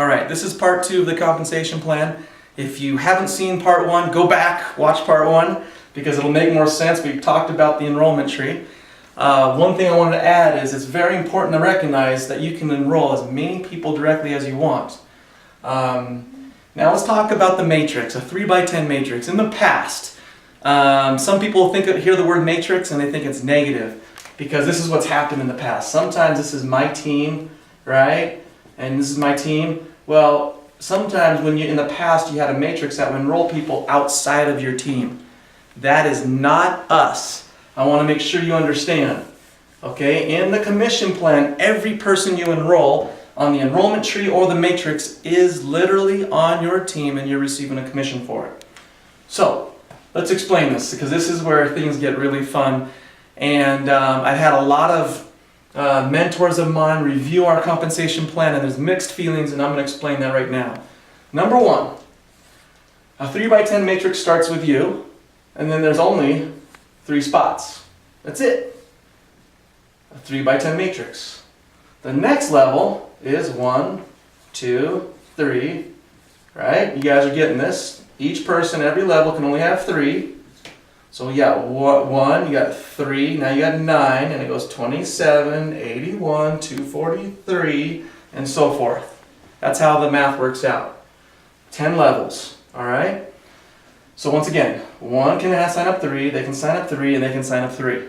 All right, this is part 2 of the compensation plan. If you haven't seen part 1, go back, watch part 1, because it'll make more sense. We've talked about the enrollment tree. One thing I wanted to add is it's very important to recognize that you can enroll as many people directly as you want. Now let's talk about the matrix, a 3x10 matrix. In the past, some people hear the word matrix and they think it's negative, because this is what's happened in the past. Sometimes this is my team, right? And this is my team. Well, sometimes in the past you had a matrix that would enroll people outside of your team. That is not us. I want to make sure you understand. Okay, in the commission plan, every person you enroll on the enrollment tree or the matrix is literally on your team and you're receiving a commission for it. So, let's explain this, because this is where things get really fun. And I've had a lot of mentors of mine review our compensation plan, and there's mixed feelings, and I'm going to explain that right now. Number 1, a 3x10 matrix starts with you, and then there's only 3 spots. That's it. A 3x10 matrix. The next level is 1, 2, 3, right? You guys are getting this. Each person, every level can only have 3. So you got 1, you got 3, now you got 9, and it goes 27, 81, 243, and so forth. That's how the math works out. 10 levels, all right? So once again, 1 can sign up 3, they can sign up 3, and they can sign up 3.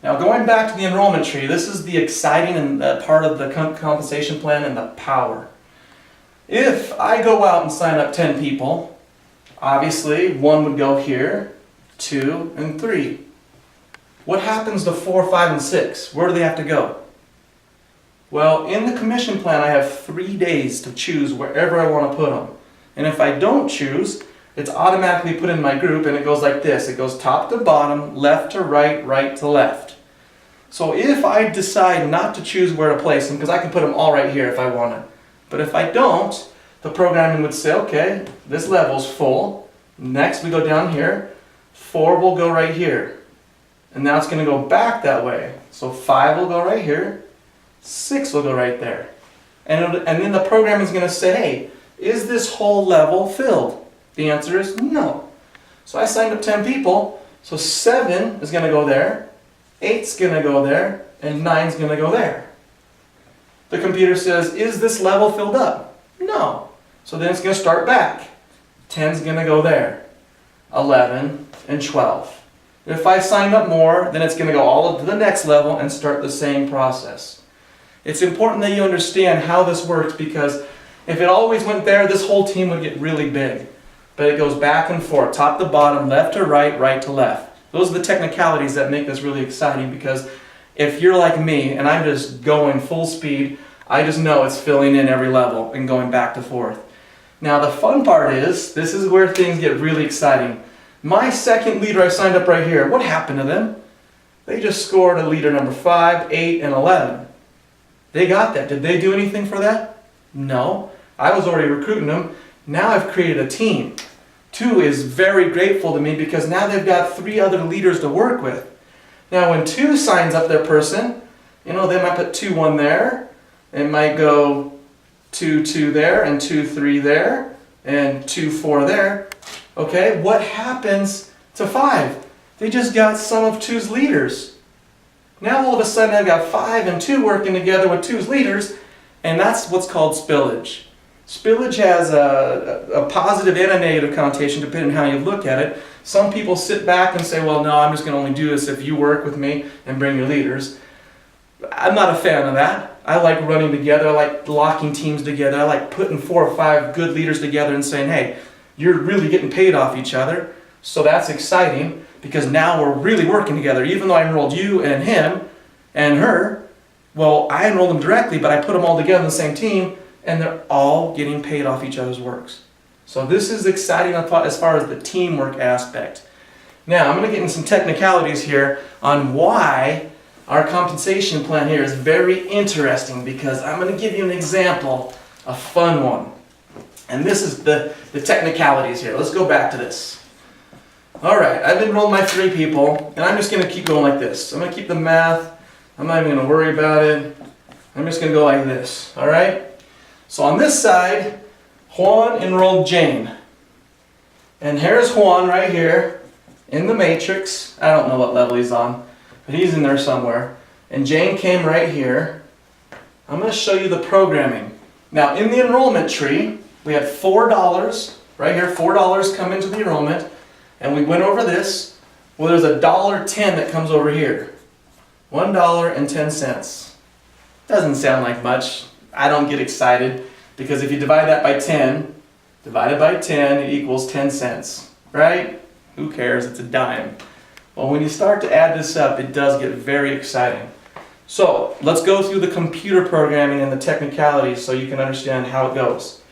Now going back to the enrollment tree, this is the exciting part of the compensation plan and the power. If I go out and sign up 10 people, obviously 1 would go here, 2, and 3. What happens to 4, 5, and 6? Where do they have to go? Well, in the commission plan, I have 3 days to choose wherever I want to put them. And if I don't choose, it's automatically put in my group, and it goes like this. It goes top to bottom, left to right, right to left. So if I decide not to choose where to place them, because I can put them all right here if I want to. But if I don't, the programming would say, okay, this level's full. Next we go down here. 4 will go right here. And now it's going to go back that way. So 5 will go right here. 6 will go right there. And then the program is going to say, hey, is this whole level filled? The answer is no. So I signed up 10 people. So 7 is going to go there. 8's going to go there. And 9's going to go there. The computer says, is this level filled up? No. So then it's going to start back. 10's going to go there. 11 and 12. If I sign up more, then it's going to go all up to the next level and start the same process. It's important that you understand how this works, because if it always went there, this whole team would get really big. But it goes back and forth, top to bottom, left to right, right to left. Those are the technicalities that make this really exciting, because if you're like me and I'm just going full speed, I just know it's filling in every level and going back to forth. Now the fun part is, this is where things get really exciting. My second leader I signed up right here, what happened to them? They just scored a leader number 5, 8, and 11. They got that. Did they do anything for that? No. I was already recruiting them. Now I've created a team. 2 is very grateful to me, because now they've got 3 other leaders to work with. Now when 2 signs up their person, they might put 2, 1 there. It might go 2, 2 there, and 2, 3 there, and 2, 4 there. Okay, what happens to 5? They just got some of 2's leaders. Now all of a sudden I've got 5 and 2 working together with 2's leaders, and that's what's called spillage. Spillage has a positive and a negative connotation depending on how you look at it. Some people sit back and say, well, no, I'm just going to only do this if you work with me and bring your leaders. I'm not a fan of that. I like running together. I like locking teams together. I like putting 4 or 5 good leaders together and saying, hey, you're really getting paid off each other. So that's exciting, because now we're really working together. Even though I enrolled you and him and her, well, I enrolled them directly, but I put them all together in the same team, and they're all getting paid off each other's works. So this is exciting as far as the teamwork aspect. Now, I'm going to get into some technicalities here on why our compensation plan here is very interesting, because I'm going to give you an example, a fun one. And this is the technicalities here. Let's go back to this. Alright, I've enrolled my 3 people, and I'm just going to keep going like this. I'm going to keep the math. I'm not even going to worry about it. I'm just going to go like this. Alright? So on this side, Juan enrolled Jane. And here's Juan right here in the matrix. I don't know what level he's on, but he's in there somewhere. And Jane came right here. I'm going to show you the programming. Now in the enrollment tree, we had $4 right here, $4 come into the enrollment. And we went over this. Well, there's $1.10 that comes over here. $1.10. Doesn't sound like much. I don't get excited because if you divide that by 10, divided by 10, it equals 10 cents, right? Who cares? It's a dime. Well, when you start to add this up, it does get very exciting. So let's go through the computer programming and the technicalities so you can understand how it goes.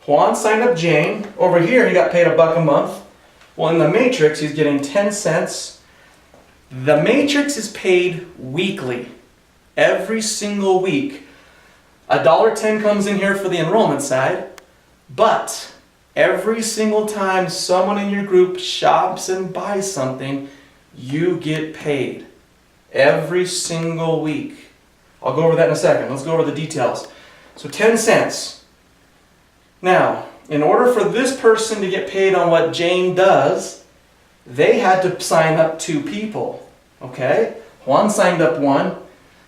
Juan signed up Jane. Over here, he got paid $1 a month. Well, in the matrix, he's getting 10 cents. The matrix is paid weekly. Every single week. $1.10 comes in here for the enrollment side, but every single time someone in your group shops and buys something, you get paid. Every single week. I'll go over that in a second. Let's go over the details. So 10 cents. Now, in order for this person to get paid on what Jane does, they had to sign up 2 people. Okay? Juan signed up 1.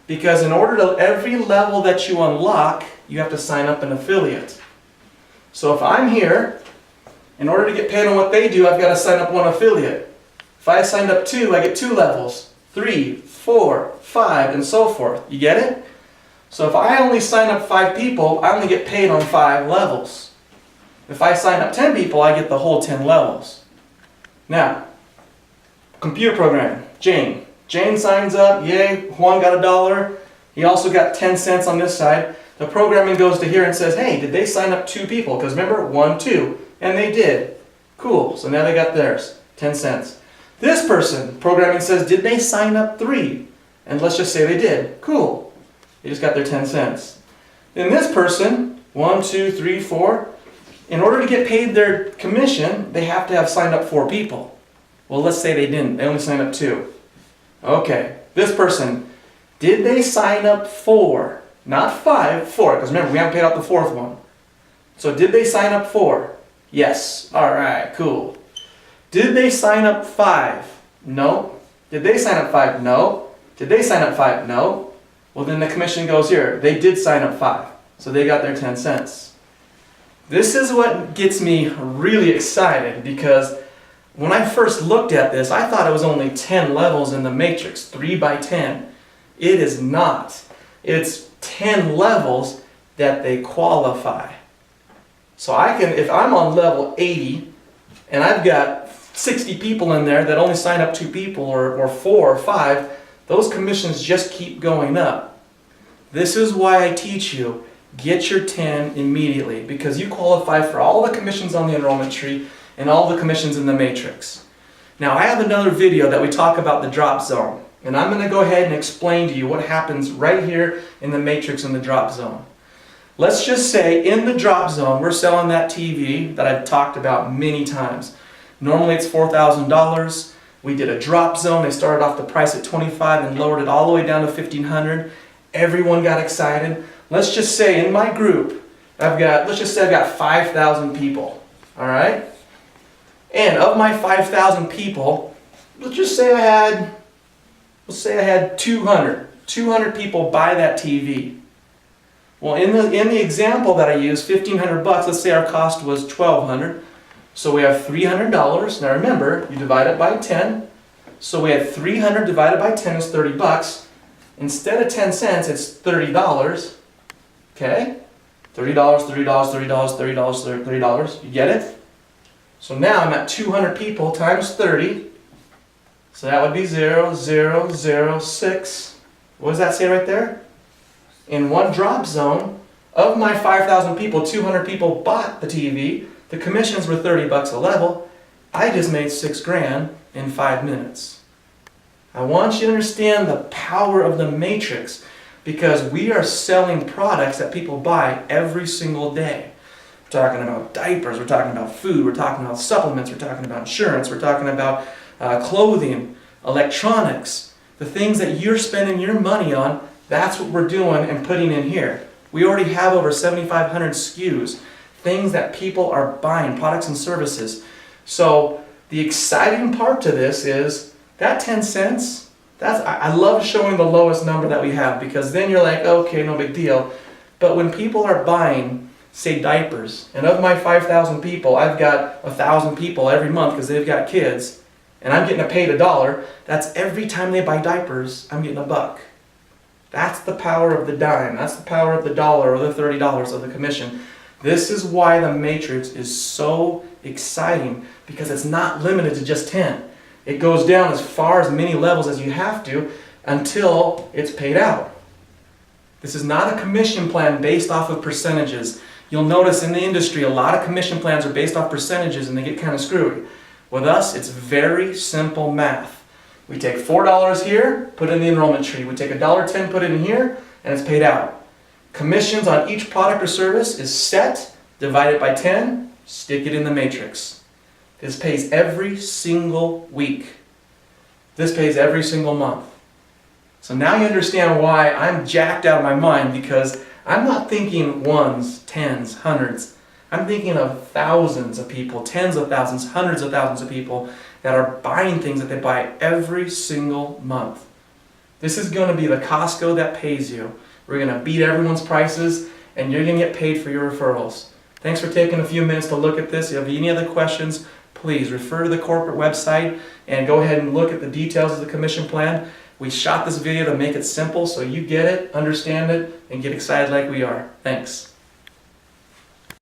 Because in order to every level that you unlock, you have to sign up an affiliate. So if I'm here, in order to get paid on what they do, I've got to sign up 1 affiliate. If I signed up 2, I get 2 levels. 3, 4, 5, and so forth. You get it? So if I only sign up 5 people, I only get paid on 5 levels. If I sign up 10 people, I get the whole 10 levels. Now, computer program, Jane. Jane signs up, yay, Juan got $1. He also got 10 cents on this side. The programming goes to here and says, hey, did they sign up 2 people? Because remember, 1, 2. And they did. Cool, so now they got theirs, 10 cents. This person, programming says, did they sign up 3? And let's just say they did. Cool. They just got their 10 cents. Then this person, 1, 2, 3, 4, in order to get paid their commission, they have to have signed up 4 people. Well, let's say they didn't. They only signed up 2. Okay, this person, did they sign up 4? Not 5, 4, because remember, we haven't paid out the 4th one. So did they sign up 4? Yes. All right, cool. Did they sign up 5? No. Did they sign up 5? No. Did they sign up 5? No. Well, then the commission goes here. They did sign up 5, so they got their 10 cents. This is what gets me really excited because when I first looked at this, I thought it was only 10 levels in the matrix, 3 by 10. It is not. It's 10 levels that they qualify. So I can, if I'm on level 80 and I've got 60 people in there that only sign up 2 people or 4 or 5, those commissions just keep going up. This is why I teach you, get your 10 immediately because you qualify for all the commissions on the enrollment tree and all the commissions in the matrix. Now I have another video that we talk about the drop zone, and I'm going to go ahead and explain to you what happens right here in the matrix in the drop zone. Let's just say in the drop zone we're selling that TV that I've talked about many times. Normally it's $4,000. We did a drop zone. They started off the price at $25 and lowered it all the way down to $1,500. Everyone got excited. Let's just say in my group let's just say I've got 5,000 people. All right? And of my 5,000 people, let's just say I had 200 people buy that TV. Well, in the example that I used, $1,500 bucks, let's say our cost was $1,200. So we have $300. Now remember, you divide it by 10. So we have 300 divided by 10 is 30 bucks. Instead of 10 cents, it's $30. Okay? $30, $30, $30, $30, $30. You get it? So now I'm at 200 people times 30. So that would be 0, 0, 0, 6. What does that say right there? In one drop zone, of my 5,000 people, 200 people bought the TV. The commissions were 30 bucks a level. I just made $6,000 in 5 minutes. I want you to understand the power of the matrix because we are selling products that people buy every single day. We're talking about diapers, we're talking about food, we're talking about supplements, we're talking about insurance, we're talking about clothing, electronics. The things that you're spending your money on, that's what we're doing and putting in here. We already have over 7,500 SKUs, things that people are buying, products and services. So the exciting part to this is that 10 cents, I love showing the lowest number that we have, because then you're like, okay, no big deal. But when people are buying, say, diapers, and of my 5,000 people, I've got 1,000 people every month because they've got kids, and I'm getting paid $1, that's every time they buy diapers, I'm getting $1. That's the power of the dime. That's the power of the dollar or the $30 of the commission. This is why the matrix is so exciting, because it's not limited to just 10. It goes down as far as many levels as you have to until it's paid out. This is not a commission plan based off of percentages. You'll notice in the industry a lot of commission plans are based off percentages and they get kind of screwy. With us, it's very simple math. We take $4 here, put it in the enrollment tree. We take $1.10, put it in here, and it's paid out. Commissions on each product or service is set, divided by 10, stick it in the matrix. This pays every single week. This pays every single month. So now you understand why I'm jacked out of my mind, because I'm not thinking ones, tens, hundreds. I'm thinking of thousands of people, tens of thousands, hundreds of thousands of people that are buying things that they buy every single month. This is going to be the Costco that pays you. We're going to beat everyone's prices, and you're going to get paid for your referrals. Thanks for taking a few minutes to look at this. If you have any other questions, please refer to the corporate website and go ahead and look at the details of the commission plan. We shot this video to make it simple so you get it, understand it, and get excited like we are. Thanks.